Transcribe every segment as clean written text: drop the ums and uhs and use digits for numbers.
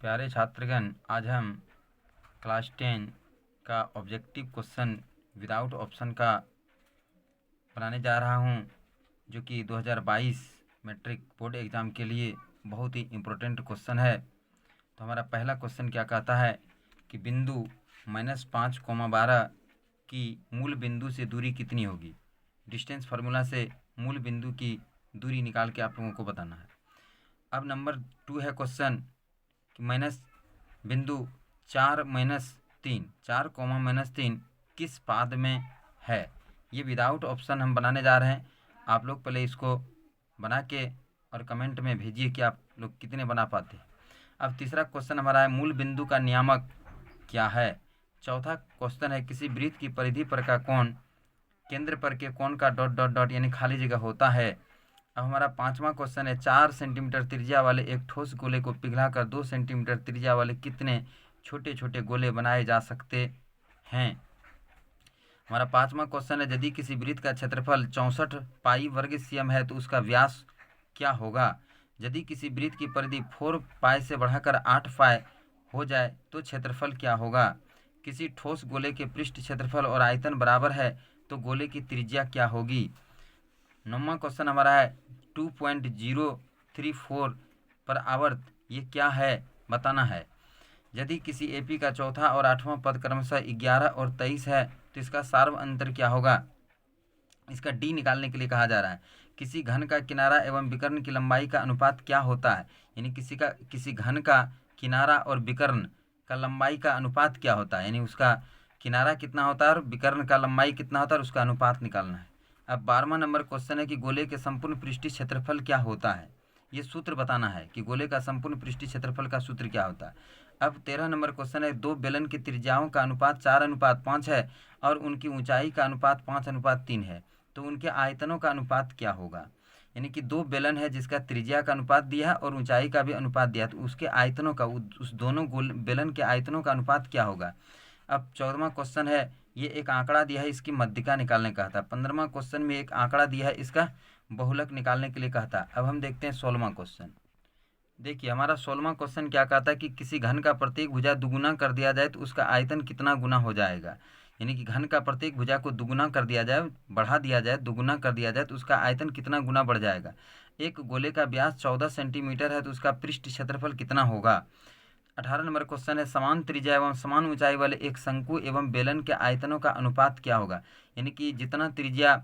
प्यारे छात्रगण, आज हम क्लास 10 का ऑब्जेक्टिव क्वेश्चन विदाउट ऑप्शन का बनाने जा रहा हूं, जो कि 2022 मैट्रिक बोर्ड एग्ज़ाम के लिए बहुत ही इम्पोर्टेंट क्वेश्चन है। तो हमारा पहला क्वेश्चन क्या कहता है कि बिंदु -5, 12 की मूल बिंदु से दूरी कितनी होगी। डिस्टेंस फार्मूला से मूल बिंदु की दूरी निकाल के आप लोगों को बताना है। अब नंबर 2 है क्वेश्चन कि बिंदु 4-3 4, किस पाद में है। ये विदाउट ऑप्शन हम बनाने जा रहे हैं। आप लोग पहले इसको बना के और कमेंट में भेजिए कि आप लोग कितने बना पाते हैं। अब तीसरा क्वेश्चन हमारा है मूल बिंदु का नियामक क्या है। चौथा क्वेश्चन है किसी वृत्त की परिधि पर का कोण केंद्र पर के कोण का ... यानी खाली जगह होता है। अब हमारा पांचवा क्वेश्चन है 4 सेंटीमीटर त्रिज्या वाले एक ठोस गोले को पिघलाकर 2 सेंटीमीटर त्रिज्या वाले कितने छोटे छोटे गोले बनाए जा सकते हैं। हमारा पांचवा क्वेश्चन है यदि किसी वृत्त का क्षेत्रफल 64 पाई वर्ग सीएम है तो उसका व्यास क्या होगा। यदि किसी वृत्त की परिधि 4 पाई से बढ़ाकर 8 पाई हो जाए तो क्षेत्रफल क्या होगा। किसी ठोस गोले के पृष्ठ क्षेत्रफल और आयतन बराबर है तो गोले की त्रिज्या क्या होगी। नौवां क्वेश्चन हमारा है 2.034 पर आवर्त ये क्या है बताना है। यदि किसी एपी का चौथा और आठवां पद क्रमशः 11 और 23 है तो इसका सार्व अंतर क्या होगा। इसका डी निकालने के लिए कहा जा रहा है। किसी घन का किनारा एवं विकर्ण की लंबाई का अनुपात क्या होता है। यानी किसी घन का किनारा और विकर्ण का लंबाई का अनुपात क्या होता है। यानी उसका किनारा कितना होता है और विकर्ण का लंबाई कितना होता है और उसका अनुपात निकालना है। अब 12वां नंबर क्वेश्चन है कि गोले के संपूर्ण पृष्ठीय क्षेत्रफल क्या होता है। ये सूत्र बताना है कि गोले का संपूर्ण पृष्ठीय क्षेत्रफल का सूत्र क्या होता है। अब 13 नंबर क्वेश्चन है दो बेलन की त्रिज्याओं का अनुपात 4:5 है और उनकी ऊंचाई का अनुपात 5:3 है तो उनके आयतनों का अनुपात क्या होगा। यानी कि दो बेलन है जिसका त्रिज्या का अनुपात दिया है और ऊंचाई का भी अनुपात दिया है तो उसके आयतनों का उस दोनों बेलन के आयतनों का अनुपात क्या होगा। अब 14वां क्वेश्चन है ये एक आंकड़ा दिया है इसकी मध्यिका निकालने का था। 15वां क्वेश्चन में एक आंकड़ा दिया है इसका बहुलक निकालने के लिए कहता है। अब हम देखते हैं 16वां क्वेश्चन। देखिए हमारा 16वां क्वेश्चन क्या कहता है कि किसी घन का प्रत्येक भुजा दुगुना कर दिया जाए तो उसका आयतन कितना गुना हो जाएगा। यानी कि घन का प्रत्येक भुजा को दुगुना कर दिया जाए, बढ़ा दिया जाए, दुगुना कर दिया जाए तो उसका आयतन कितना गुना बढ़ जाएगा। एक गोले का व्यास 14 सेंटीमीटर है तो उसका पृष्ठ क्षेत्रफल कितना होगा। 18 नंबर क्वेश्चन है समान त्रिज्या एवं समान ऊंचाई वाले एक शंकु एवं बेलन के आयतनों का अनुपात क्या होगा। यानी कि जितना त्रिज्या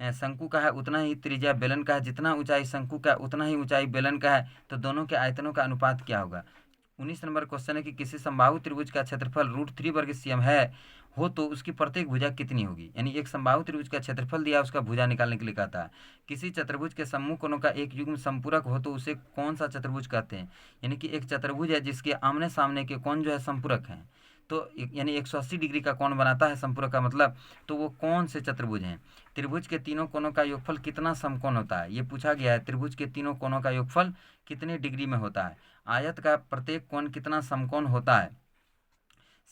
शंकु का है उतना ही त्रिज्या बेलन का है, जितना ऊंचाई शंकु का है उतना ही ऊंचाई बेलन का है तो दोनों के आयतनों का अनुपात क्या होगा। 19 नंबर क्वेश्चन है कि किसी समबाहु त्रिभुज का क्षेत्रफल √3 वर्ग सीएम है हो तो उसकी प्रत्येक भुजा कितनी होगी। यानी एक समबाहु त्रिभुज का क्षेत्रफल दिया उसका भुजा निकालने के लिए कहता है। किसी चतुर्भुज के सम्मुख कोणों का एक युग्म संपूरक हो तो उसे कौन सा चतुर्भुज कहते हैं। यानी कि एक चतुर्भुज है जिसके आमने सामने के कोण जो है संपूरक हैं तो यानी 180 डिग्री का कोण बनाता है संपूरक का मतलब, तो वो कौन से चतुर्भुज हैं। त्रिभुज के तीनों कोणों का योगफल कितना समकोण होता है ये पूछा गया है। त्रिभुज के तीनों कोणों का योगफल कितने डिग्री में होता है। आयत का प्रत्येक कोण कितना समकोण होता है।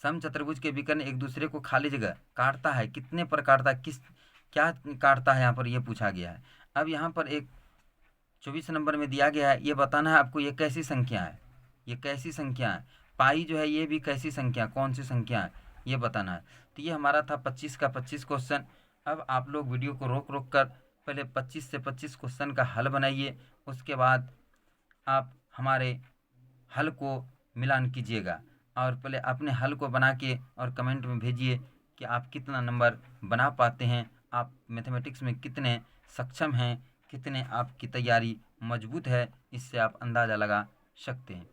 सम चतुर्भुज के विकर्ण एक दूसरे को खाली जगह काटता है कितने पर काटता है, किस क्या काटता है यहाँ पर ये पूछा गया है। अब यहाँ पर एक 24 नंबर में दिया गया है ये बताना है आपको ये कैसी संख्या है, ये कैसी संख्या है। पाई जो है ये भी कैसी संख्या, कौन सी संख्या है ये बताना है। तो ये हमारा था 25 का 25 क्वेश्चन। अब आप लोग वीडियो को रोक रोक कर पहले 25 से 25 क्वेश्चन का हल बनाइए, उसके बाद आप हमारे हल को मिलान कीजिएगा और पहले अपने हल को बना के और कमेंट में भेजिए कि आप कितना नंबर बना पाते हैं, आप मैथमेटिक्स में कितने सक्षम हैं, कितने आपकी तैयारी मजबूत है, इससे आप अंदाज़ा लगा सकते हैं।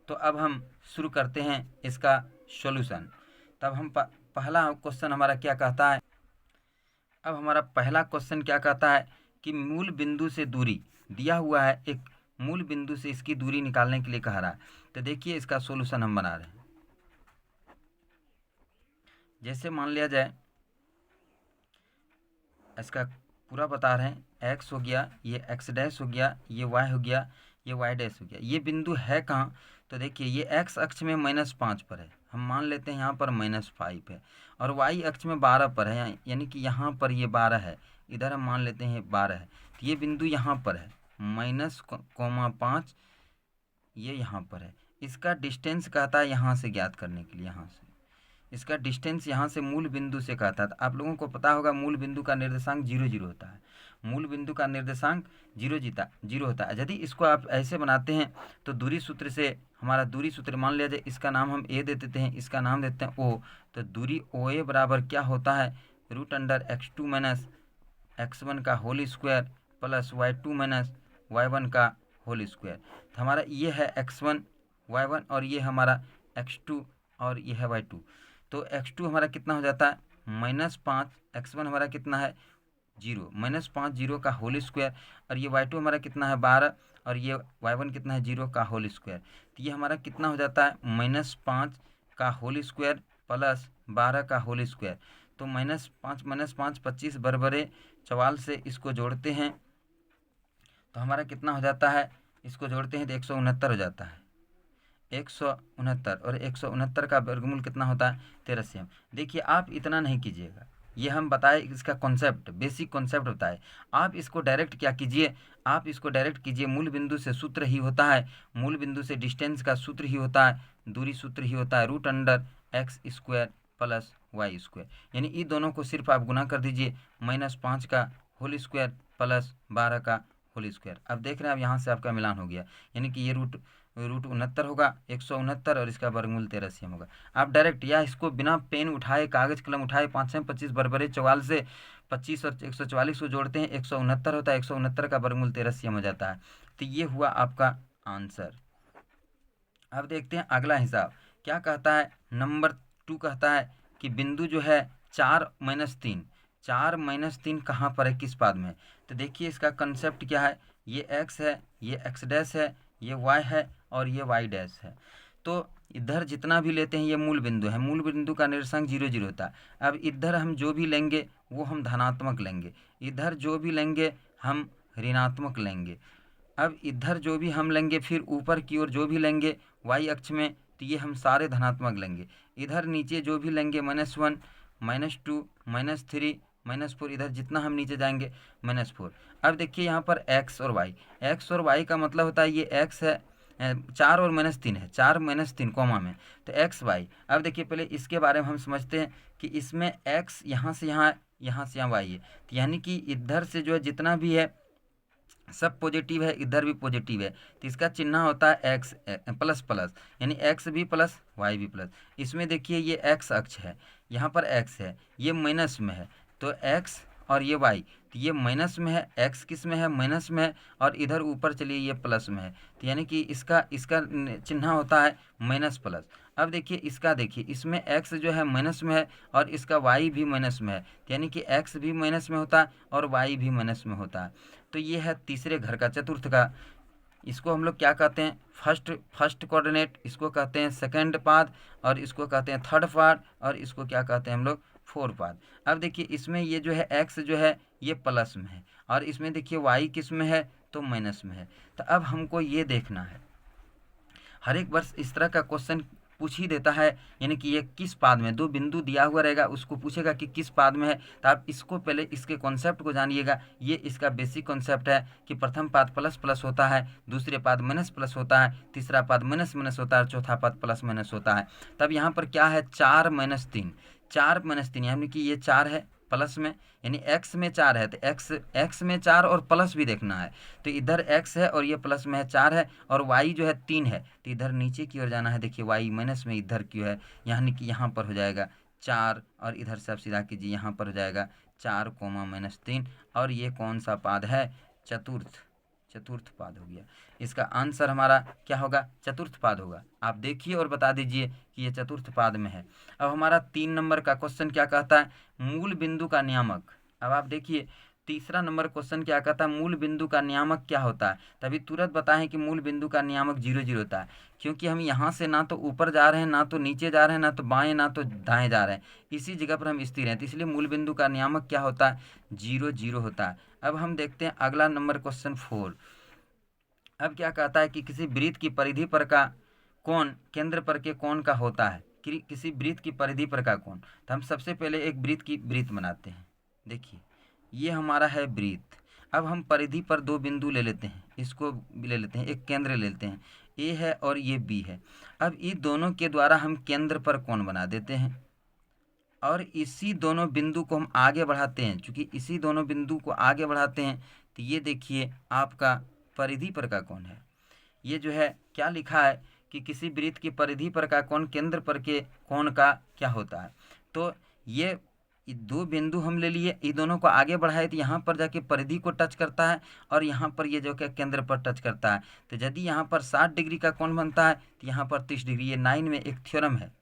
तो अब हम शुरू करते हैं इसका सॉल्यूशन। तब हम पहला क्वेश्चन हमारा क्या कहता है। अब हमारा पहला क्वेश्चन क्या कहता है कि मूल बिंदु से दूरी दिया हुआ है, एक मूल बिंदु से इसकी दूरी निकालने के लिए कह रहा है। तो देखिए इसका सॉल्यूशन हम बना रहे हैं। जैसे मान लिया जाए इसका पूरा बता रहे हैं, एक्स हो गया, ये एक्स डैश हो गया, ये वाई हो गया, ये वाई डैश हो गया। ये बिंदु है कहाँ, तो देखिए ये एक्स अक्ष में -5 पर है, हम मान लेते हैं यहाँ पर -5 है, और वाई अक्ष में 12 पर है, यानी कि यहाँ पर ये 12 है, इधर हम मान लेते हैं 12 है। तो ये बिंदु यहाँ पर है -5, ये यहाँ पर है। इसका डिस्टेंस कहता है यहाँ से ज्ञात करने के लिए, यहाँ से इसका डिस्टेंस यहाँ से मूल बिंदु से कहता है। तो आप लोगों को पता होगा मूल बिंदु का निर्देशांक 0 होता है, मूल बिंदु का निर्देशांक 0 होता है। यदि इसको आप ऐसे बनाते हैं तो दूरी सूत्र से हमारा दूरी सूत्र मान लिया जाए, इसका नाम हम ए दे देते हैं, इसका नाम देते हैं ओ, तो दूरी ओ ए बराबर क्या होता है, √x2 माइनस x1 का whole square plus y2 minus y1 का होल स्क्वायर। तो हमारा ये है x1 y1 और ये हमारा x2 और ये है y2। तो x2 हमारा कितना हो जाता है -5, x1 हमारा कितना है 0, -5 0 का होल स्क्वायर, और ये y2 हमारा कितना है 12 और ये y1 कितना है 0 का होल स्क्वायर। तो ये हमारा कितना हो जाता है -5 का होल स्क्वायर प्लस 12 का होल स्क्वायर। तो -5 25 बरबरे 44 से इसको जोड़ते हैं तो हमारा कितना हो जाता है, इसको जोड़ते हैं तो 169 हो जाता है, 169। और 169 का वर्गमूल कितना होता है 13 देखिए आप इतना नहीं कीजिएगा, ये हम बताए इसका कॉन्सेप्ट, बेसिक कॉन्सेप्ट होता है। आप इसको डायरेक्ट क्या कीजिए, आप इसको डायरेक्ट कीजिए, मूल बिंदु से सूत्र ही होता है, मूल बिंदु से डिस्टेंस का सूत्र ही होता है, दूरी सूत्र ही होता है √x² प्लस y²। यानी इन दोनों को सिर्फ आप गुना कर दीजिए, -5 का होल स्क्वायर प्लस 12 का होल स्क्वायर। अब देख रहे हैं, अब यहाँ से आपका मिलान हो गया, यानी कि ये रूट 69 होगा, 169 और इसका वर्गमूल 13 होगा। आप डायरेक्ट या इसको बिना पेन उठाए कागज कलम उठाए 5 25 बरबरे 44 से 25 और 144 को जोड़ते हैं 169 होता है, 169 का वर्गमूल 13 हो जाता है। तो ये हुआ आपका आंसर। अब देखते हैं अगला हिसाब क्या कहता है। नंबर 2 कहता है कि बिंदु जो है 4 - 3 कहाँ पर है, किस पाद में है। तो देखिए इसका कंसेप्ट क्या है, ये x है, ये x डैश है, ये y है और ये y डैश है। तो इधर जितना भी लेते हैं ये मूल बिंदु है, मूल बिंदु का निर्देशांक 0 होता है। अब इधर हम जो भी लेंगे वो हम धनात्मक लेंगे, इधर जो भी लेंगे हम ऋणात्मक लेंगे। अब इधर जो भी हम लेंगे फिर ऊपर की ओर जो भी लेंगे y अक्ष में, तो ये हम सारे धनात्मक लेंगे। इधर नीचे जो भी लेंगे -1 -2 -3 -4, इधर जितना हम नीचे जाएंगे -4। अब देखिए यहाँ पर x और y का मतलब होता है ये x है 4 और -3 है, 4 -3 कॉमा में, तो x y। अब देखिए पहले इसके बारे में हम समझते हैं कि इसमें x यहाँ से यहाँ, यहाँ से यहाँ y है, तो यानी कि इधर से जो है जितना भी है सब पॉजिटिव है, इधर भी पॉजिटिव है, तो इसका चिन्ह होता है एक्स प्लस प्लस, यानी एक्स भी प्लस वाई भी प्लस। इसमें देखिए ये एक्स अक्ष है, यहाँ पर एक्स है, ये माइनस में है, तो एक्स और ये वाई, तो ये माइनस में है, एक्स किस में है माइनस में है, और इधर ऊपर चलिए ये प्लस में है, तो यानी कि इसका चिन्ह होता है माइनस प्लस। अब देखिए इसका, देखिए इसमें x जो है माइनस में है और इसका y भी माइनस में है, यानी कि x भी माइनस में होता है और y भी माइनस में होता है। तो ये है तीसरे घर का, चतुर्थ का। इसको हम लोग क्या कहते हैं, फर्स्ट कोऑर्डिनेट, इसको कहते हैं सेकंड पाद, और इसको कहते हैं थर्ड पाद, और इसको क्या कहते हैं हम लोग फोर्थ पाद। अब देखिए इसमें ये जो है x जो है ये प्लस में है, और इसमें देखिए y किस में है तो माइनस में है। तो अब हमको ये देखना है, हर एक वर्ष इस तरह का क्वेश्चन पूछ ही देता है, यानी कि ये किस पाद में, दो बिंदु दिया हुआ रहेगा उसको पूछेगा कि किस पाद में है। तो आप इसको पहले इसके कॉन्सेप्ट को जानिएगा, ये इसका बेसिक कॉन्सेप्ट है कि प्रथम पाद प्लस प्लस होता है, दूसरे पाद माइनस प्लस होता है, तीसरा पाद माइनस माइनस होता है, चौथा पाद प्लस माइनस होता है। तब यहाँ पर क्या है 4 - 3, 4 - 3, यानी कि ये 4 है प्लस में, यानी x में 4 है, तो x में 4 और प्लस भी देखना है, तो इधर x है और ये प्लस में है 4 है, और y जो है 3 है, तो इधर नीचे की ओर जाना है। देखिए y माइनस में इधर क्यों है, यानी कि यहाँ पर हो जाएगा 4, और इधर से आप सीधा कीजिए यहाँ पर हो जाएगा 4 -3, और ये कौन सा पाद है, चतुर्थ पाद हो गया। इसका आंसर हमारा क्या होगा, चतुर्थ पाद होगा। आप देखिए और बता दीजिए कि ये चतुर्थ पाद में है। अब हमारा 3 नंबर का क्वेश्चन क्या कहता है, मूल बिंदु का नियामक। अब आप देखिए तीसरा नंबर क्वेश्चन क्या कहता है, मूल बिंदु का नियामक क्या होता है। तभी तुरंत बताएं कि मूल बिंदु का नियामक 0 होता है, क्योंकि हम यहाँ से ना तो ऊपर जा रहे हैं, ना तो नीचे जा रहे हैं, ना तो बाएं ना तो दाएं जा रहे हैं, इसी जगह पर हम स्थिर हैं, तो इसलिए मूल बिंदु का नियामक क्या होता है 0 होता है। अब हम देखते हैं अगला नंबर क्वेश्चन 4। अब क्या कहता है कि किसी वृत्त की परिधि पर का कोण केंद्र पर के कोण का होता है, किसी वृत्त की परिधि पर का कोण। तो हम सबसे पहले एक वृत्त बनाते हैं। देखिए ये हमारा है वृत्त। अब हम परिधि पर 2 बिंदु ले लेते हैं, इसको ले लेते हैं, एक केंद्र ले लेते हैं, ए है और ये बी है। अब इन दोनों के द्वारा हम केंद्र पर कोण बना देते हैं और इसी दोनों बिंदु को हम आगे बढ़ाते हैं। चूंकि इसी दोनों बिंदु को आगे बढ़ाते हैं तो ये देखिए आपका परिधि पर का कोण है। ये जो है क्या लिखा है कि किसी वृत्त की परिधि पर का कोण केंद्र पर के कोण का क्या होता है। तो ये दो बिंदु हम ले लिए, ये दोनों को आगे बढ़ाए तो यहाँ पर जाके परिधि को टच करता है और यहाँ पर ये जो क्या केंद्र पर टच करता है। तो यदि यहाँ पर 60 डिग्री का कोण बनता है तो यहाँ पर 30 डिग्री। ये 9 में एक थ्योरम है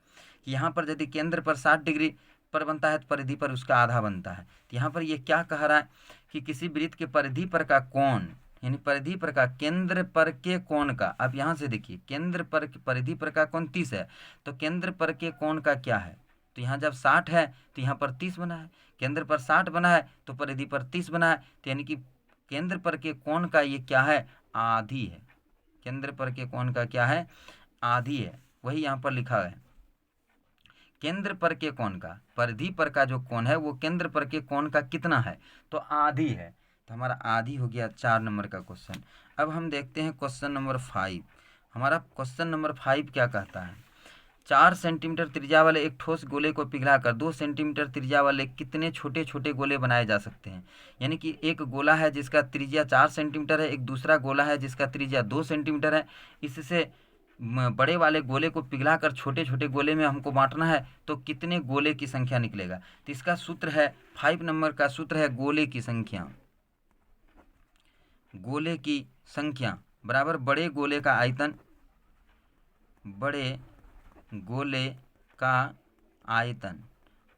कि यहाँ पर यदि केंद्र पर 60 डिग्री पर बनता है तो परिधि पर उसका आधा बनता है। तो यहाँ पर ये क्या कह रहा है कि किसी वृत्त के परिधि पर का कोण, यानी परिधि पर का केंद्र पर के कोण का, आप यहाँ से देखिए केंद्र पर परिधि पर का कोण 30 है तो केंद्र पर के कोण का क्या है। तो यहाँ जब 60 है तो यहाँ पर 30 बना है, केंद्र पर 60 बना है तो परिधि पर 30 बना है। तो यानी कि केंद्र पर के कोण का ये क्या है, आधी है। केंद्र पर के कोण का क्या है, आधी है। वही यहाँ पर लिखा है केंद्र पर के कोण का, परिधि पर का जो कोण है वो केंद्र पर के कोण का कितना है, तो आधी है। तो हमारा आधी हो गया 4 नंबर का क्वेश्चन। अब हम देखते हैं क्वेश्चन नंबर 5। हमारा क्वेश्चन नंबर 5 क्या कहता है, 4 सेंटीमीटर त्रिज्या वाले एक ठोस गोले को पिघलाकर 2 सेंटीमीटर त्रिज्या वाले कितने छोटे छोटे गोले बनाए जा सकते हैं। यानी कि एक गोला है जिसका त्रिज्या 4 सेंटीमीटर है, एक दूसरा गोला है जिसका त्रिज्या 2 सेंटीमीटर है। इससे बड़े वाले गोले को पिघलाकर छोटे छोटे गोले में हमको बांटना है तो कितने गोले की संख्या निकलेगा। तो इसका सूत्र है 5 नंबर का सूत्र है गोले की संख्या। गोले की संख्या बराबर बड़े गोले का आयतन, बड़े गोले का आयतन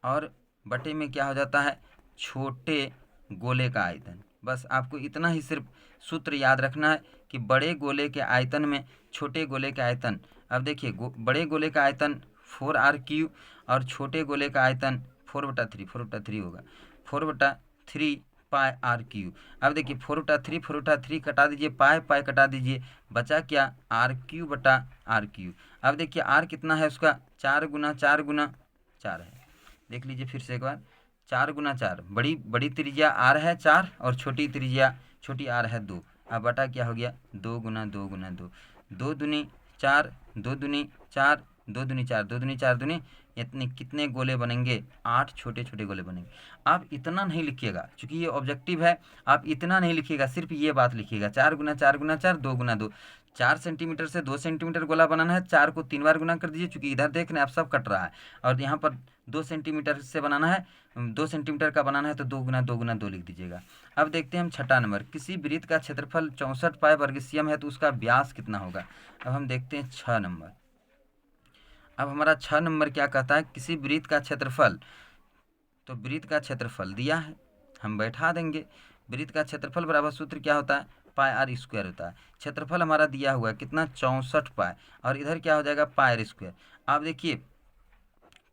और बटे में क्या हो जाता है, छोटे गोले का आयतन। बस आपको इतना ही सिर्फ सूत्र याद रखना है कि बड़े गोले के आयतन में छोटे गोले के आयतन। अब देखिए बड़े गोले का आयतन 4r³ और छोटे गोले का आयतन 4/3 होगा, 4/3 पाई r³। अब देखिए 4/3 कटा दीजिए, पाई कटा दीजिए, बचा क्या, r³/r³। अब देखिए r कितना है उसका, 4 गुना 4 है। देख लीजिए फिर से एक बार, 4 गुना 4, बड़ी त्रिज्या r है 4 और छोटी त्रिज्या छोटी r है 2। अब बटा क्या हो गया, 2 गुना 2 गुना 2, 2 दूनी 4, 2 दूनी 4, 2 दूनी 4, 2 दूनी 4 दूनी, इतने कितने गोले बनेंगे, 8 छोटे छोटे गोले बनेंगे। आप इतना नहीं लिखिएगा क्योंकि ये ऑब्जेक्टिव है, आप इतना नहीं लिखिएगा, सिर्फ ये बात लिखिएगा 4 गुना 4 गुना 4, 2 गुना 2। 4 सेंटीमीटर से 2 सेंटीमीटर गोला बनाना है, 4 को 3 बार गुना कर दीजिए चूंकि इधर देख रहे हैं आप सब कट रहा है। और यहाँ पर 2 सेंटीमीटर से बनाना है, 2 सेंटीमीटर का बनाना है तो 2 गुना 2 गुना 2 लिख दीजिएगा। अब देखते हैं हम 6ठा नंबर, किसी वृत्त का क्षेत्रफल 64 पाई वर्ग सीएम है तो उसका व्यास कितना होगा। अब हम देखते हैं 6 नंबर। अब हमारा 6 नंबर क्या कहता है, किसी वृत्त का क्षेत्रफल, तो वृत्त का क्षेत्रफल दिया है, हम बैठा देंगे। वृत्त का क्षेत्रफल बराबर सूत्र क्या होता है, πr² होता है। क्षेत्रफल हमारा दिया हुआ है कितना, 64 पाई, और इधर क्या हो जाएगा πr²। आप देखिए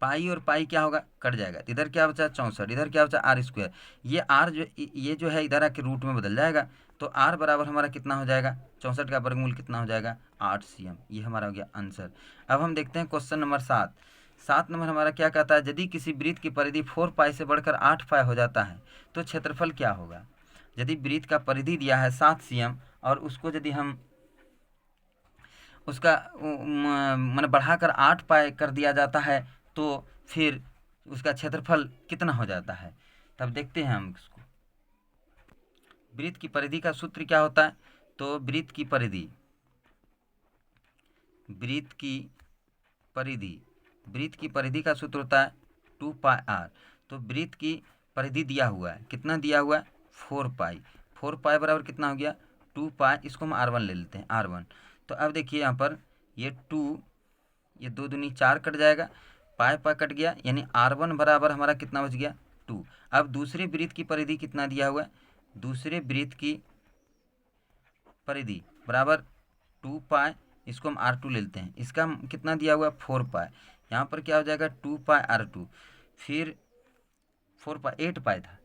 पाई और पाई क्या होगा, कट जाएगा, इधर क्या बचा 64, इधर क्या बचा r²। ये जो है इधर आके रूट में बदल जाएगा तो r बराबर हमारा कितना हो जाएगा, 64 का वर्गमूल कितना हो जाएगा, 8 cm। ये हमारा हो गया आंसर। अब हम देखते हैं क्वेश्चन नंबर 7। 7 नंबर हमारा क्या कहता है, यदि किसी वृत्त की परिधि 4 पाई से बढ़कर 8 पाई हो जाता है तो क्षेत्रफल क्या होगा। यदि वृत्त का परिधि दिया है 7 cm और उसको यदि हम उसका मन बढ़ाकर 8 पाई कर दिया जाता है तो फिर उसका क्षेत्रफल कितना हो जाता है। तब देखते हैं हम इसको। वृत्त की परिधि का सूत्र क्या होता है, तो वृत्त की परिधि का सूत्र होता है 2 पाई r। तो वृत्त की परिधि दिया हुआ है, कितना दिया हुआ है, 4 पाई। 4 पाई बराबर कितना हो गया, 2 पाई, इसको हम r1 ले लेते हैं, r1। तो अब देखिए यहाँ पर ये 2, ये 2 दूनी 4 कट जाएगा, पाई कट गया, यानी r1 बराबर हमारा कितना बच गया, 2। अब दूसरे वृत्त की परिधि कितना दिया हुआ है, दूसरे वृत्त की परिधि बराबर 2 पाई, इसको हम r2 ले लेते हैं, इसका कितना दिया हुआ है 4 पाई। यहाँ पर क्या हो जाएगा 2 पाई r2, फिर 4 पाई 8 पाई था,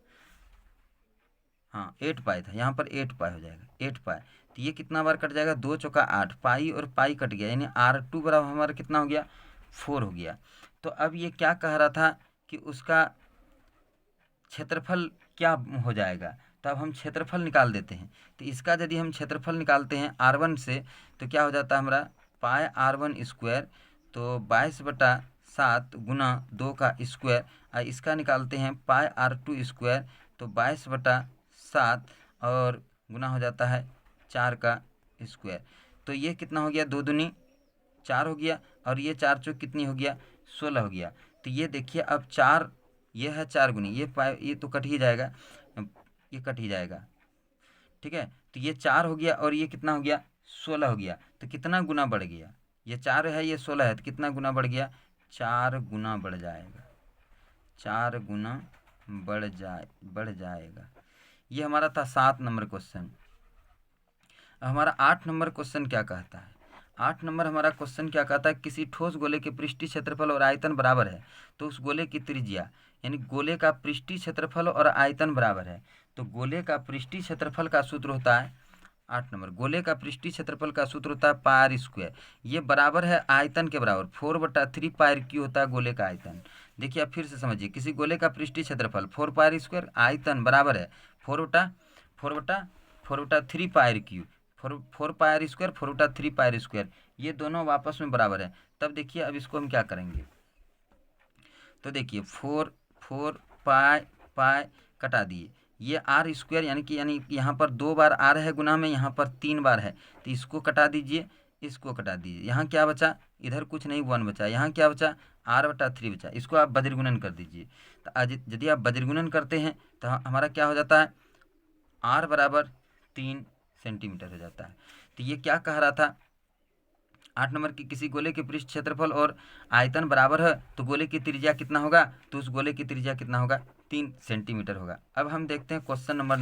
हाँ 8 पाई था, यहाँ पर 8 पाई हो जाएगा, 8 पाई। तो ये कितना बार कट जाएगा, 2 चौका 8, पाई और पाई कट गया, यानी r2 बराबर हमारा कितना हो गया, 4 हो गया। तो अब ये क्या कह रहा था कि उसका क्षेत्रफल क्या हो जाएगा, तो अब हम क्षेत्रफल निकाल देते हैं। तो इसका यदि हम क्षेत्रफल निकालते हैं R1 से तो क्या हो जाता है हमारा पाई R1 स्क्वायर, तो 22/7 गुना 2 का स्क्वायर, और इसका निकालते हैं पाई R2 स्क्वायर, तो 22/7 और गुना हो जाता है 4 का स्क्वायर। तो ये कितना हो गया, 2 दूनी 4 हो गया, और ये 4 चौक कितनी हो गया, 16 हो गया। तो ये देखिए अब 4, ये है 4 गुनी, ये तो कट ही जाएगा, ये कट ही जाएगा, ठीक है। तो ये 4 हो गया और ये कितना हो गया, 16 हो गया। तो कितना गुना बढ़ गया, ये 4 है ये 16 है, तो कितना गुना बढ़ गया, 4 गुना बढ़ जाएगा, 4 गुना बढ़ जाएगा। ये हमारा था 7 नंबर क्वेश्चन। हमारा 8 नंबर क्वेश्चन क्या कहता है, 8 नंबर हमारा क्वेश्चन क्या कहता है, किसी ठोस गोले के पृष्ठीय क्षेत्रफल और आयतन बराबर है तो उस गोले की त्रिज्या, यानी गोले का पृष्ठीय क्षेत्रफल और आयतन बराबर है, तो गोले का पृष्ठीय क्षेत्रफल का सूत्र होता है 8 नंबर, गोले का पृष्ठीय क्षेत्रफल का सूत्र होता है पाई R², ये बराबर है आयतन के बराबर 4/3 पाई क्यू होता है गोले का आयतन। देखिए आप फिर से समझिए, किसी गोले का पृष्ठीय क्षेत्रफल 4 पाई R², आयतन बराबर है 4/3 पाई क्यू, 4 पाई R², 4/3 पाई R², ये दोनों आपस में बराबर है। तब देखिए अब इसको हम क्या करेंगे, तो देखिए 4 पाई कटा दिए, ये R² यानी यहाँ पर 2 बार R है गुना में, यहाँ पर 3 बार है, तो इसको कटा दीजिए, इसको कटा दीजिए, यहाँ क्या बचा, इधर कुछ नहीं 1 बचा, यहाँ क्या बचा R/3 बचा, इसको आप बज्रगुणन कर दीजिए। तो यदि आप बज्रगुणन करते हैं तो हमारा क्या हो जाता है, R बराबर 3 सेंटीमीटर हो जाता है। तो ये क्या कह रहा था, 8 नंबर की किसी गोले के पृष्ठ क्षेत्रफल और आयतन बराबर है तो गोले की त्रिज्या कितना होगा, तो उस गोले की त्रिज्या कितना होगा, 3 सेंटीमीटर होगा। अब हम देखते हैं क्वेश्चन नंबर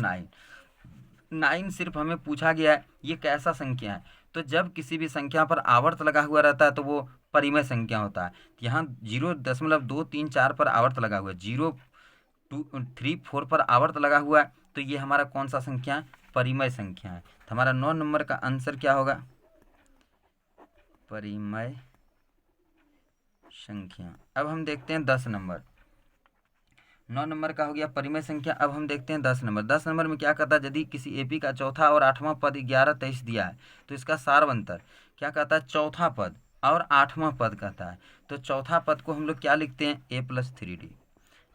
9 सिर्फ हमें पूछा गया है ये कैसा संख्या है, तो जब किसी भी संख्या पर आवर्त लगा हुआ रहता है तो वो परिमेय संख्या होता है। यहाँ 0.234 पर आवर्त लगा हुआ है, 0, 2, 3, 4 पर आवर्त लगा हुआ है, तो ये हमारा कौन सा संख्या है, परिमेय संख्या है। तो हमारा 9 नंबर का आंसर क्या होगा, परिमेय संख्या। अब हम देखते हैं 10 नंबर, 9 नंबर का हो गया परिमेय संख्या। अब हम देखते हैं 10 नंबर। 10 नंबर में क्या कहता है, यदि किसी एपी का चौथा और 8वां पद 11, 23 दिया है तो इसका सार्वंतर क्या कहता है, चौथा पद और 8वां पद कहता है। तो चौथा पद को हम लोग क्या लिखते हैं,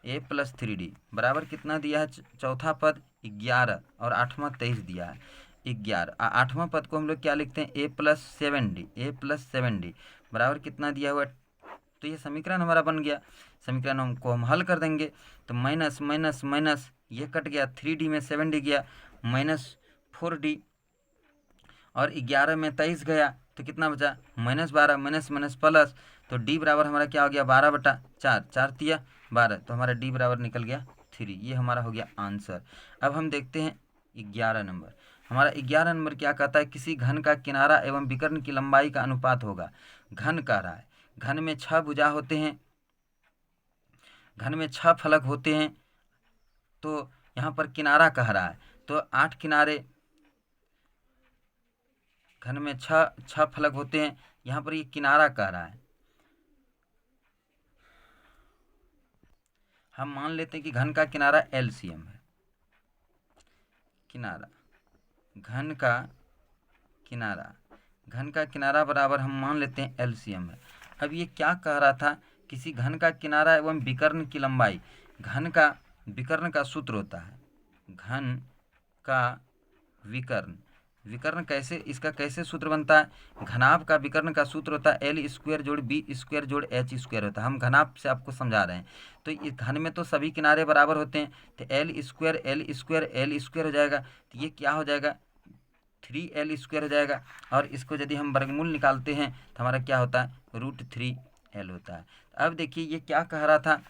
a+3d बराबर कितना दिया है, चौथा पद 11 और 8वां 23 दिया है 11, 8वां पद को हम लोग क्या लिखते हैं, a+7d बराबर कितना दिया हुआ है, तो ये समीकरण हमारा बन गया। समीकरण को हम हल कर देंगे, तो माइनस माइनस माइनस ये कट गया, 3d में 7d गया, -4d और 11 में 23 गया, तो कितना बचा, -12 माइनस माइनस प्लस, तो d बराबर हमारा क्या हो गया, 12/4, 4 तिया 12, तो हमारा d बराबर निकल गया 3। ये हमारा हो गया आंसर। अब हम देखते हैं 11 नंबर। हमारा 11 नंबर क्या कहता है, किसी घन का किनारा एवं विकर्ण की लंबाई का अनुपात होगा। घन कह रहा है, घन में 6 भुजा होते हैं, घन में 6 फलक होते हैं, तो यहाँ पर किनारा कह रहा है, तो 8 किनारे, घन में 6 फलक होते हैं, यहाँ पर ये किनारा कह रहा है। हम मान लेते हैं कि घन का किनारा LCM है, किनारा, घन का किनारा बराबर हम मान लेते हैं LCM है। अब ये क्या कह रहा था, किसी घन का किनारा एवं विकर्ण की लंबाई, घन का विकर्ण का सूत्र होता है, घन का विकर्ण कैसे, इसका कैसे सूत्र बनता है, घनाभ का विकर्ण का सूत्र होता है L² जोड़ B² जोड़ H² होता है। हम घनाभ से आपको समझा रहे हैं, तो इस घन में तो सभी किनारे बराबर होते हैं, तो L² हो जाएगा, तो ये क्या हो जाएगा, 3L² हो जाएगा, और इसको यदि हम वर्गमूल निकालते हैं तो हमारा क्या होता है, √3L होता है। अब देखिए ये क्या कह रहा था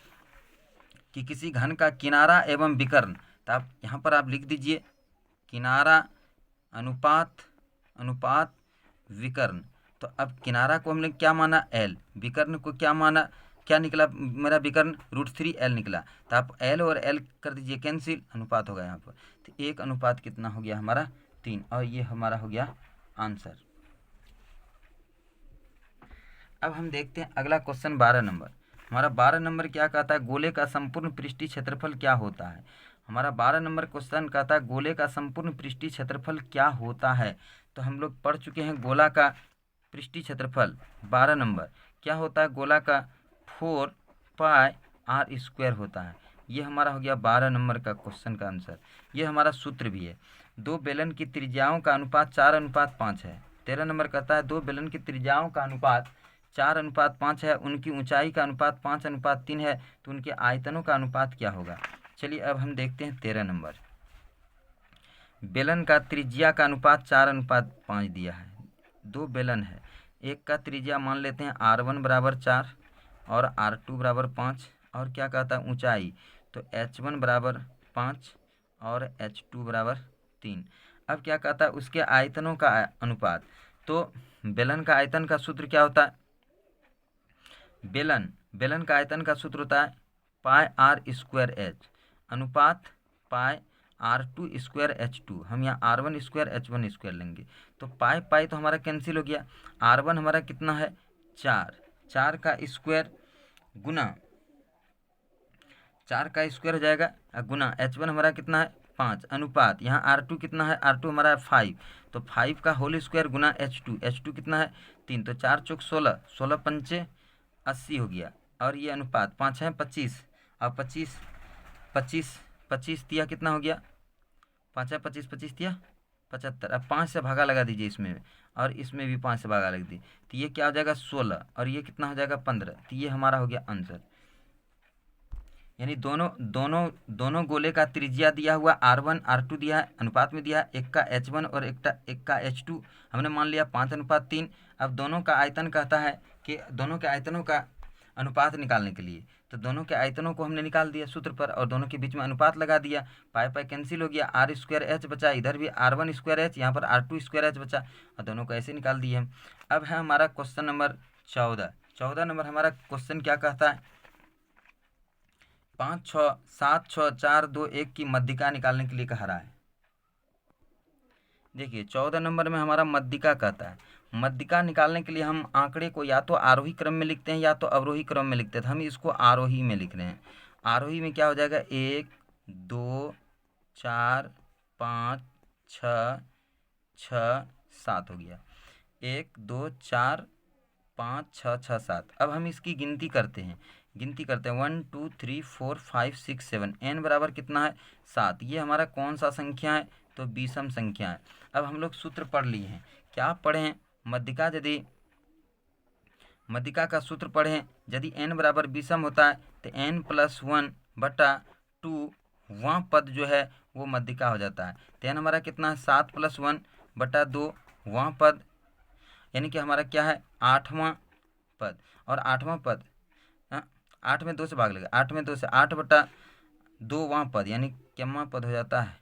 कि किसी घन का किनारा एवं विकर्ण, तो आप यहाँ पर आप लिख दीजिए किनारा अनुपात विकर्ण। तो अब किनारा को हमने क्या माना L, विकर्ण को क्या माना, क्या निकला मेरा विकर्ण, √3L निकला, तो आप L और L कर दीजिए कैंसिल, अनुपात होगा यहाँ पर, तो 1 अनुपात कितना हो गया हमारा 3, और ये हमारा हो गया आंसर। अब हम देखते हैं अगला क्वेश्चन 12 नंबर। हमारा 12 नंबर क्या कहता है, गोले का संपूर्ण पृष्ठीय क्षेत्रफल क्या होता है। हमारा 12 नंबर क्वेश्चन कहता है गोले का संपूर्ण पृष्ठीय क्षेत्रफल क्या होता है। तो हम लोग पढ़ चुके हैं गोला का पृष्ठीय क्षेत्रफल 12 नंबर क्या होता है, गोला का 4 पाई आर स्क्वायर होता है। ये हमारा हो गया 12 नंबर का क्वेश्चन का आंसर। ये हमारा सूत्र भी है। दो बेलन की त्रिज्याओं का अनुपात 4:5 है। 13 नंबर कहता है दो बेलन की त्रिज्याओं का अनुपात 4:5 है, उनकी ऊंचाई का अनुपात 5:3 है, तो उनके आयतनों का अनुपात क्या होगा। चलिए अब हम देखते हैं 13 नंबर। बेलन का त्रिज्या का अनुपात 4:5 दिया है। दो बेलन है, एक का त्रिज्या मान लेते हैं R1 बराबर 4 और R2 बराबर 5, और क्या कहता है ऊंचाई, तो H1 बराबर 5 और H2 बराबर 3। अब क्या कहता है उसके आयतनों का अनुपात। तो बेलन का आयतन का सूत्र क्या होता है, बेलन का आयतन का सूत्र होता है पाई आर स्क्वायर एच अनुपात पाई R2 स्क्वायर H2। हम यहाँ R1 स्क्वायर H1 स्क्वायर लेंगे, तो पाई तो हमारा कैंसिल हो गया। R1 हमारा कितना है 4 का स्क्वायर गुना 4 का स्क्वायर हो जाएगा, गुना H1 हमारा कितना है 5 अनुपात यहाँ R2 कितना है, R2 हमारा है 5, तो 5 का होल स्क्वायर गुना H2 कितना है 3, तो 4 चौक 16, 16 पंचे 80 हो गया, और ये अनुपात 5 है 25, और 25 दिया कितना हो गया, 5 है 25 दिया 75। अब 5 से भागा लगा दीजिए इसमें, और इसमें भी 5 से भागा लगा दी, तो ये क्या हो जाएगा 16, और ये कितना हो जाएगा 15। तो ये हमारा हो गया आंसर। यानी दोनों गोले का त्रिज्या दिया हुआ R1 R2 दिया है, अनुपात में दिया है, एक का H1 और एक का H2 हमने मान लिया 5:3। अब दोनों का आयतन कहता है कि दोनों के आयतनों का अनुपात निकालने के लिए, तो दोनों के आयतनों को हमने निकाल दिया सूत्र पर, और दोनों के बीच में अनुपात लगा दिया, पाई कैंसिल हो गया, R स्क्वायर एच बचा, इधर भी R1 स्क्वायर एच, यहाँ पर R2 स्क्वायर एच बचा, और दोनों को ऐसे निकाल दिए हम। अब है हमारा क्वेश्चन नंबर 14 नंबर हमारा क्वेश्चन क्या कहता है, 5 6 7 6 4 2 1 की मध्यिका निकालने के लिए कह रहा है। देखिए 14 नंबर में हमारा मध्यिका कहता है। मध्यिका निकालने के लिए हम आंकड़े को या तो आरोही क्रम में लिखते हैं या तो अवरोही क्रम में लिखते हैं, तो हम इसको आरोही में लिख रहे हैं। आरोही में क्या हो जाएगा 1 2 4 5 6 6 7 हो गया, 1 2 4 5 6 6 7। अब हम इसकी गिनती करते हैं 1 2 3 4 5 6 7, n बराबर कितना है 7। ये हमारा कौन सा संख्या है, तो विषम संख्या है। अब हम लोग सूत्र पढ़ लिए हैं, क्या पढ़े हैं, मध्यिका का सूत्र पढ़े हैं। यदि n बराबर विषम होता है तो n+1/2 वहाँ पद जो है वो मध्यिका हो जाता है। तो n हमारा कितना है 7+1/2 वहाँ पद, यानी कि हमारा क्या है 8वां पद, और 8वां पद 8 में 2 से भाग लेगा, 8 में 2 से 8/2 वहाँ पद, यानी कितना पद हो जाता है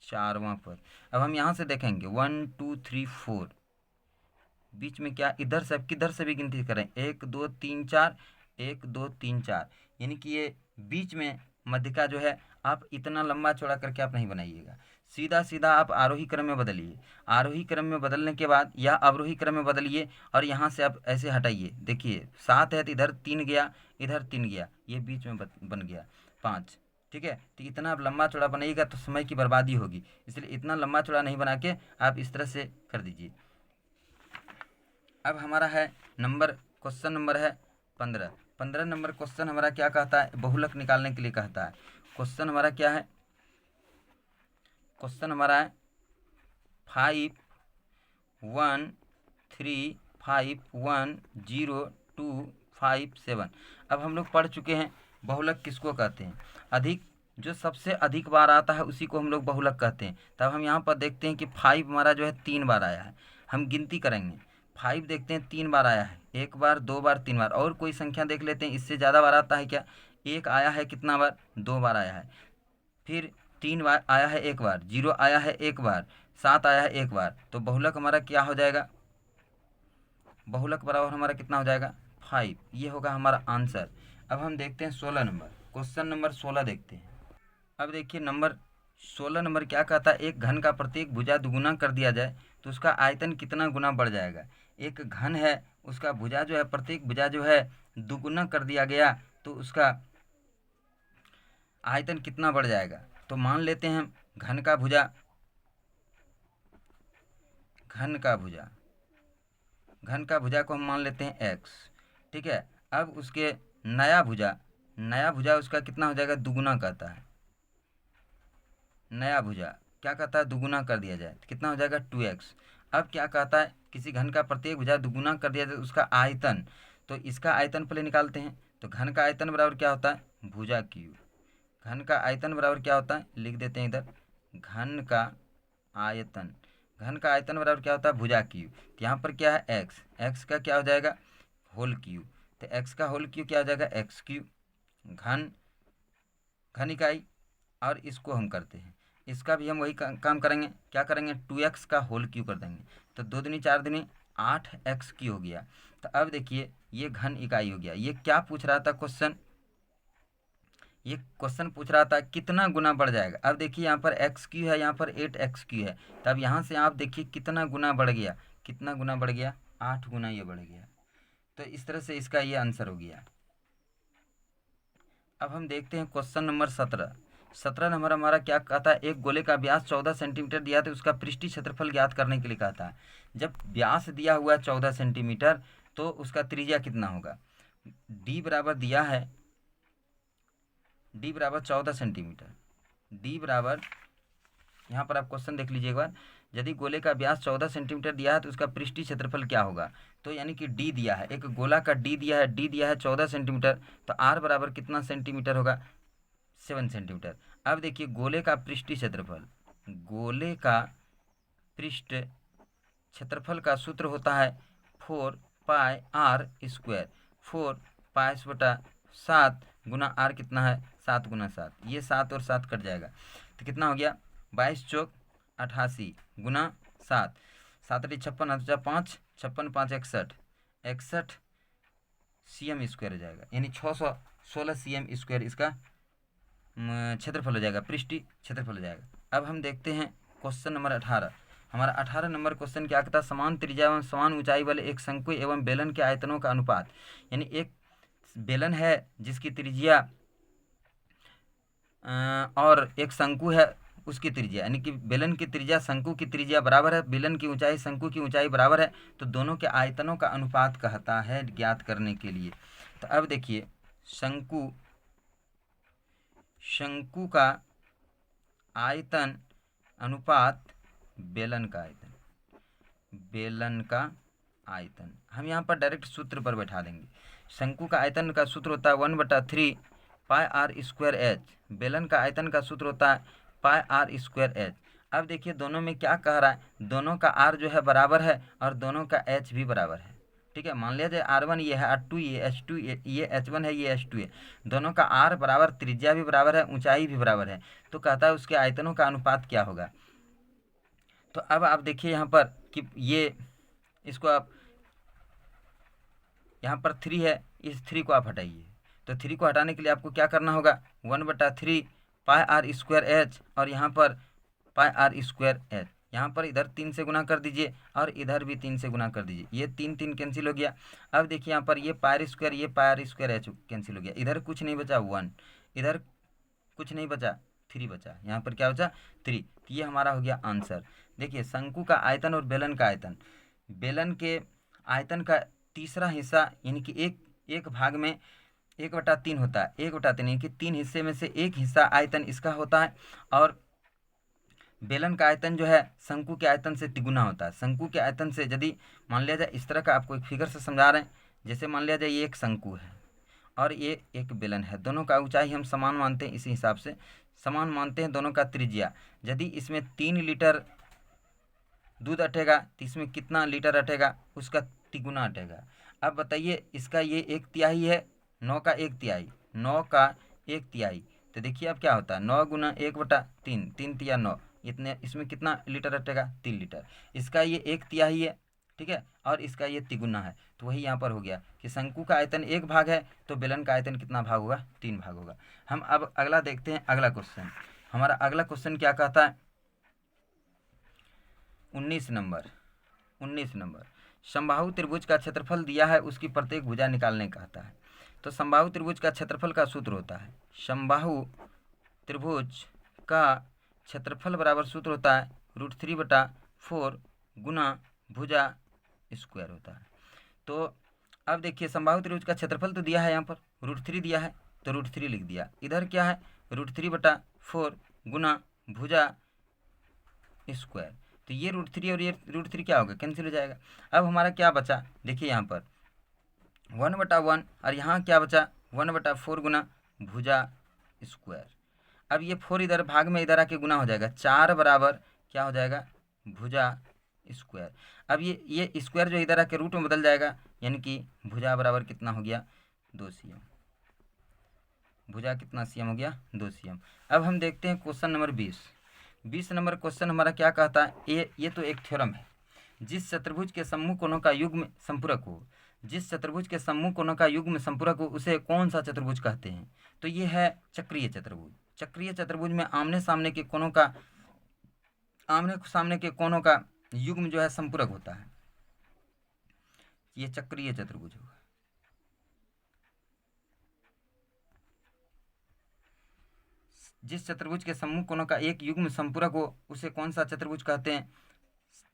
4वां पद। अब हम यहाँ से देखेंगे 1 2 3 4, बीच में क्या इधर से किधर से भी गिनती करें 1 2 3 4 1 2 3 4, यानी कि ये बीच में मध्यिका जो है आप इतना लंबा चौड़ा करके आप नहीं बनाइएगा, सीधा आप आरोही क्रम में बदलिए। आरोही क्रम में बदलने के बाद या अवरोही क्रम में बदलिए, और यहाँ से आप ऐसे हटाइए। देखिए 7 है तो इधर 3 गया, इधर 3 गया, ये बीच में बन गया 5। ठीक है, तो इतना आप लंबा चौड़ा बनाइएगा तो समय की बर्बादी होगी, इसलिए इतना लंबा चौड़ा नहीं बना के आप इस तरह से कर दीजिए। अब हमारा है क्वेश्चन नंबर है 15 नंबर क्वेश्चन हमारा क्या कहता है, बहुलक निकालने के लिए कहता है। क्वेश्चन हमारा क्या है, क्वेश्चन हमारा है 5 1 3 5 1 0 2 5 7। अब हम लोग पढ़ चुके हैं बहुलक किसको कहते हैं, अधिक जो सबसे अधिक बार आता है उसी को हम लोग बहुलक कहते हैं। तब हम यहाँ पर देखते हैं कि 5 हमारा जो है 3 बार आया है, हम गिनती करेंगे 5 देखते हैं 3 बार आया है, 1 बार 2 बार 3 बार, और कोई संख्या देख लेते हैं इससे ज़्यादा बार आता है क्या, 1 आया है कितना बार 2 बार आया है, फिर 3 बार आया है 1 बार, 0 आया है 1 बार, 7 आया है 1 बार, तो बहुलक हमारा क्या हो जाएगा, बहुलक बराबर हमारा कितना हो जाएगा 5। ये होगा हमारा आंसर। अब हम देखते हैं 16 नंबर, क्वेश्चन नंबर 16 देखते हैं। अब देखिए 16 नंबर क्या कहता है, एक घन का प्रत्येक भुजा दुगुना कर दिया जाए तो उसका आयतन कितना गुना बढ़ जाएगा। एक घन है उसका भुजा जो है प्रत्येक भुजा जो है दुगुना कर दिया गया तो उसका आयतन कितना बढ़ जाएगा। तो मान लेते हैं घन का भुजा, घन का भुजा को हम मान लेते हैं x, ठीक है। अब उसके नया भुजा उसका कितना हो जाएगा, दुगुना कहता है, नया भुजा क्या कहता है, दुगुना कर दिया जाए तो कितना हो जाएगा 2x। अब क्या कहता है, किसी घन का प्रत्येक भुजा दुगुना कर दिया जाए तो उसका आयतन, तो इसका आयतन पहले निकालते हैं। तो घन का आयतन बराबर क्या होता है, भुजा क्यू। घन का आयतन बराबर क्या होता है, लिख देते हैं इधर, घन का आयतन बराबर क्या होता है, भुजा क्यू। तो यहाँ पर क्या है एक्स का क्या हो जाएगा, होल क्यू। तो एक्स का होल क्यू क्या हो जाएगा, एक्स क्यू। घन इकाई, और इसको हम करते हैं, इसका भी हम वही काम करेंगे, क्या करेंगे, 2x का होल क्यू कर देंगे। तो 2 दूनी 4 दूनी 8x की हो गया। तो अब देखिए ये घन इकाई हो गया। ये क्या पूछ रहा था क्वेश्चन, ये क्वेश्चन पूछ रहा था कितना गुना बढ़ जाएगा। अब देखिए यहाँ पर एक्स क्यू है, यहाँ पर 8x क्यू है। तब यहाँ से आप देखिए कितना गुना बढ़ गया, कितना गुना बढ़ गया, 8 गुना ये बढ़ गया। तो इस तरह से इसका ये आंसर हो गया। अब हम देखते हैं क्वेश्चन नंबर 17 नंबर हमारा क्या कहता है, एक गोले का व्यास 14 सेंटीमीटर दिया था, उसका पृष्ठीय क्षेत्रफल ज्ञात करने के लिए कहता है। जब व्यास दिया हुआ है 14 सेंटीमीटर तो उसका त्रिज्या कितना होगा। डी बराबर दिया है, डी बराबर 14 सेंटीमीटर, डी बराबर, यहाँ पर आप क्वेश्चन देख लीजिए एक बार, यदि गोले का व्यास 14 सेंटीमीटर दिया है तो उसका पृष्ठीय क्षेत्रफल क्या होगा। तो यानी कि डी दिया है, एक गोला का डी दिया है 14 सेंटीमीटर, तो आर बराबर कितना सेंटीमीटर होगा, 7 सेंटीमीटर। अब देखिए गोले का पृष्ठीय क्षेत्रफल, गोले का पृष्ठ क्षेत्रफल का सूत्र होता है 4πr², 4π/7 गुना आर कितना है, 7 गुना 7, ये 7 और 7 कट जाएगा तो कितना हो गया, 22 चौक 88 गुना 7, 7 56 5, 56 5 61 cm² हो जाएगा, यानी 616 cm² इसका क्षेत्रफल हो जाएगा, पृष्ठीय क्षेत्रफल हो जाएगा। अब हम देखते हैं क्वेश्चन नंबर 18। हमारा 18 नंबर क्वेश्चन क्या कहता है, समान त्रिज्या एवं समान ऊंचाई वाले एक शंकु एवं बेलन के आयतनों का अनुपात। यानी एक बेलन है जिसकी त्रिज्या और एक शंकु है उसकी त्रिज्या, यानी कि बेलन की त्रिज्या शंकु की त्रिज्या बराबर है, बेलन की ऊंचाई शंकु की ऊंचाई बराबर है, तो दोनों के आयतनों का अनुपात कहता है ज्ञात करने के लिए। तो अब देखिए शंकु का आयतन अनुपात बेलन का आयतन, हम यहाँ पर डायरेक्ट सूत्र पर बैठा देंगे। शंकु का आयतन का सूत्र होता है 1/3 πr²h, बेलन का आयतन का सूत्र होता है πr²h। अब देखिए दोनों में क्या कह रहा है, दोनों का r जो है बराबर है और दोनों का h भी बराबर है, ठीक है। मान लिया जाए r1 ये है, r2 ये, h2 ये h1 है, ये h2 है, दोनों का r बराबर, त्रिज्या भी बराबर है, ऊंचाई भी बराबर है, तो कहता है उसके आयतनों का अनुपात क्या होगा। तो अब आप देखिए यहाँ पर कि ये इसको आप यहाँ पर 3 है, इस 3 को आप हटाइए, तो 3 को हटाने के लिए आपको क्या करना होगा, 1/3 πr²h और यहाँ पर πr²h, यहाँ पर इधर 3 से गुना कर दीजिए और इधर भी 3 से गुना कर दीजिए, ये 3 3 कैंसिल हो गया। अब देखिए यहाँ पर ये πr², ये πr²h कैंसिल हो गया, इधर कुछ नहीं बचा 1, इधर कुछ नहीं बचा 3 बचा, यहाँ पर क्या बचा 3। तो ये हमारा हो गया आंसर। देखिए शंकु का आयतन और बेलन का आयतन, बेलन के आयतन का तीसरा हिस्सा यानी कि एक भाग में 1/3 होता है, 1/3 यानी कि 3 हिस्से में से एक हिस्सा आयतन इसका होता है, और बेलन का आयतन जो है शंकु के आयतन से तिगुना होता है। शंकु के आयतन से यदि मान लिया जाए, इस तरह का आपको एक फिगर से समझा रहे हैं, जैसे मान लिया जाए ये एक शंकु है और ये एक बेलन है, दोनों का ऊंचाई हम समान मानते हैं, इसी हिसाब से समान मानते हैं दोनों का त्रिज्या। यदि इसमें 3 लीटर दूध अटेगा तो इसमें कितना लीटर अटेगा, उसका तिगुना अटेगा। अब बताइए इसका ये 1/3 है, 9 का 1/3, 9 का 1/3, तो देखिए अब क्या होता है 9 गुना 1/3, 3 9, इतने इसमें कितना लीटर अटेगा, 3 लीटर। इसका ये 1/3 है, ठीक है, और इसका ये तिगुना है, तो वही यहाँ पर हो गया कि शंकु का आयतन 1 भाग है तो बेलन का आयतन कितना भाग होगा, 3 भाग होगा। हम अब अगला देखते हैं, अगला क्वेश्चन। हमारा अगला क्वेश्चन क्या कहता है, 19 नंबर समबाहु त्रिभुज का क्षेत्रफल दिया है, उसकी प्रत्येक भुजा निकालने कहता है। तो समबाहु त्रिभुज का क्षेत्रफल का सूत्र होता है, समबाहु त्रिभुज का क्षेत्रफल बराबर सूत्र होता है √3/4 गुना भुजा स्क्वायर होता है। तो अब देखिए संभावित त्रिभुज का क्षेत्रफल तो दिया है, यहाँ पर √3 दिया है तो √3 लिख दिया। इधर क्या है √3/4 गुना भुजा स्क्वायर, तो ये √3 और ये √3 क्या होगा, कैंसिल हो जाएगा। अब हमारा क्या बचा, देखिए यहाँ पर 1/1 और यहाँ क्या बचा 1/4 गुना भुजा स्क्वायर। अब ये 4 इधर भाग में इधर आके गुना हो जाएगा, 4 बराबर क्या हो जाएगा भुजा स्क्वायर। अब ये स्क्वायर जो इधर आके रूट में बदल जाएगा, यानी कि भुजा बराबर कितना हो गया 2 cm। भुजा कितना cm हो गया 2 cm। अब हम देखते हैं क्वेश्चन नंबर 20 नंबर क्वेश्चन हमारा क्या कहता है, ये तो एक थ्योरम है। जिस चतुर्भुज के सम्मुख कोणों का युग्म संपूरक हो, जिस चतुर्भुज के सम्मुख कोणों का युग्म संपूरक हो उसे कौन सा चतुर्भुज कहते हैं। तो ये है चक्रीय चतुर्भुज। चक्रीय चतुर्भुज में आमने सामने के कोणों का युग्म जो है संपूरक होता है, ये चक्रीय चतुर्भुज होगा। जिस चतुर्भुज के सम्मुख कोणों का एक युग्म संपूरक हो उसे कौन सा चतुर्भुज कहते हैं,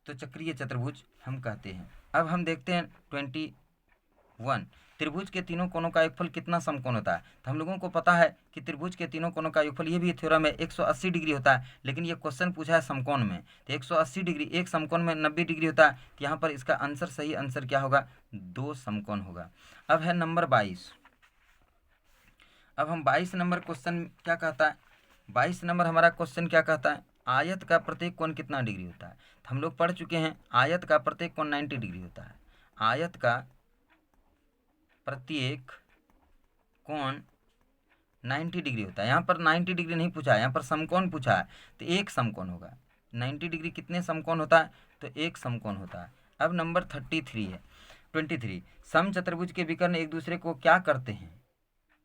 तो चक्रीय चतुर्भुज हम कहते हैं। अब हम देखते हैं 21 त्रिभुज के तीनों कोणों का योगफल कितना समकोण होता है। तो हम लोगों को पता है कि त्रिभुज के तीनों कोणों का योगफल, ये भी थ्योरम है, 180 डिग्री होता है। लेकिन ये क्वेश्चन पूछा है समकोण में, तो 180 डिग्री एक समकोण में 90 डिग्री होता है। तो यहाँ पर इसका आंसर, सही आंसर क्या होगा 2 समकोण होगा। अब है नंबर 22। अब हम 22 नंबर क्वेश्चन क्या कहता है, 22 नंबर हमारा क्वेश्चन क्या कहता है, आयत का प्रत्येक कोण कितना डिग्री होता है। तो हम लोग पढ़ चुके हैं आयत का प्रत्येक कोण 90 डिग्री होता है। आयत का प्रत्येक कोण 90 डिग्री होता है। यहाँ पर 90 डिग्री नहीं पूछा है, यहाँ पर समकोण पूछा है, तो एक समकोण होगा। 90 डिग्री कितने समकोण होता है, तो एक समकोण होता है। अब नंबर 23 समचतुर्भुज के विकर्ण एक दूसरे को क्या करते हैं,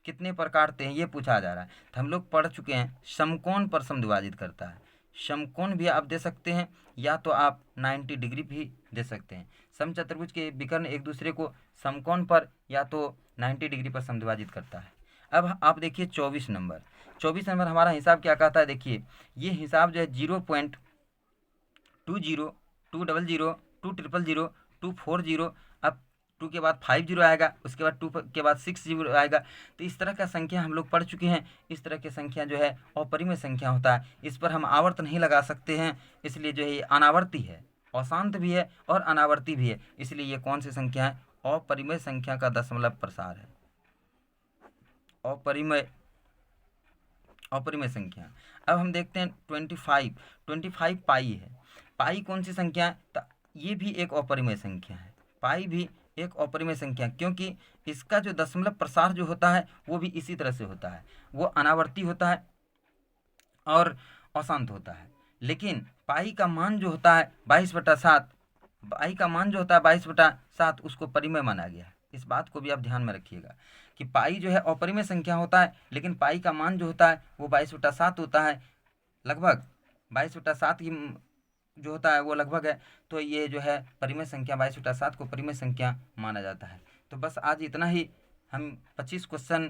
कितने पर काटते हैं, ये पूछा जा रहा है। तो हम लोग पढ़ चुके हैं समकोण पर समद्विभाजित करता है। समकोण भी आप दे सकते हैं या तो आप 90 डिग्री भी दे सकते हैं। समचतुर्भुज के विकर्ण एक दूसरे को समकोण पर या तो 90 डिग्री पर समद्विभाजित करता है। अब आप देखिए 24 नंबर हमारा हिसाब क्या कहता है। देखिए ये हिसाब जो है 0.20 200 200 240, अब 2 के बाद 50 आएगा, उसके बाद 2 के बाद 60 आएगा। तो इस तरह का संख्या हम लोग पढ़ चुके हैं। इस तरह की संख्या जो है अपरिमेय संख्या होता है, इस पर हम आवर्त नहीं लगा सकते हैं, इसलिए जो है ये अनावर्ती है, अशांत भी है और अनावर्ती भी है। इसलिए ये कौन सी संख्या है, अपरिमेय संख्या का दशमलव प्रसार है, अपरिमेय संख्या। अब हम देखते हैं 25 पाई है। पाई कौन सी संख्या है, तो ये भी एक अपरिमेय संख्या है। पाई भी एक अपरिमेय संख्या, क्योंकि इसका जो दशमलव प्रसार जो होता है वो भी इसी तरह से होता है, वो अनावर्ती होता है और अशांत होता है। लेकिन पाई का मान जो होता है 22/7 उसको परिमेय माना गया है। इस बात को भी आप ध्यान में रखिएगा कि पाई जो है अपरिमेय संख्या होता है, लेकिन पाई का मान जो होता है वो 22/7 होता है, लगभग 22/7 की जो होता है वो लगभग है। तो ये जो है परिमेय संख्या 22/7 को परिमेय संख्या माना जाता है। तो बस आज इतना ही। हम 25 क्वेश्चन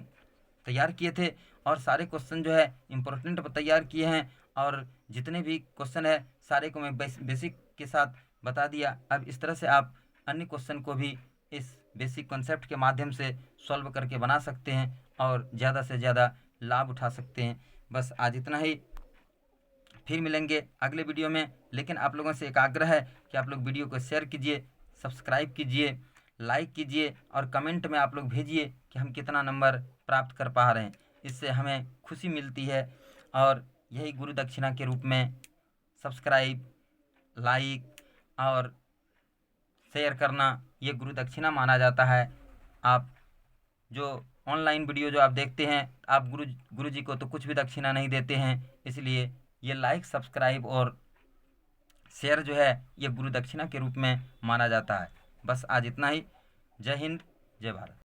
तैयार किए थे और सारे क्वेश्चन जो है इम्पोर्टेंट तैयार किए हैं, और जितने भी क्वेश्चन है सारे को मैं बेसिक के साथ बता दिया। अब इस तरह से आप अन्य क्वेश्चन को भी इस बेसिक कॉन्सेप्ट के माध्यम से सॉल्व करके बना सकते हैं और ज़्यादा से ज़्यादा लाभ उठा सकते हैं। बस आज इतना ही, फिर मिलेंगे अगले वीडियो में। लेकिन आप लोगों से एक आग्रह है कि आप लोग वीडियो को शेयर कीजिए, सब्सक्राइब कीजिए, लाइक कीजिए और कमेंट में आप लोग भेजिए कि हम कितना नंबर प्राप्त कर पा रहे हैं। इससे हमें खुशी मिलती है और यही गुरु दक्षिणा के रूप में सब्सक्राइब, लाइक और शेयर करना ये गुरु दक्षिणा माना जाता है। आप जो ऑनलाइन वीडियो जो आप देखते हैं, आप गुरु जी को तो कुछ भी दक्षिणा नहीं देते हैं, इसलिए ये लाइक, सब्सक्राइब और शेयर जो है ये गुरु दक्षिणा के रूप में माना जाता है। बस आज इतना ही। जय हिंद, जय भारत।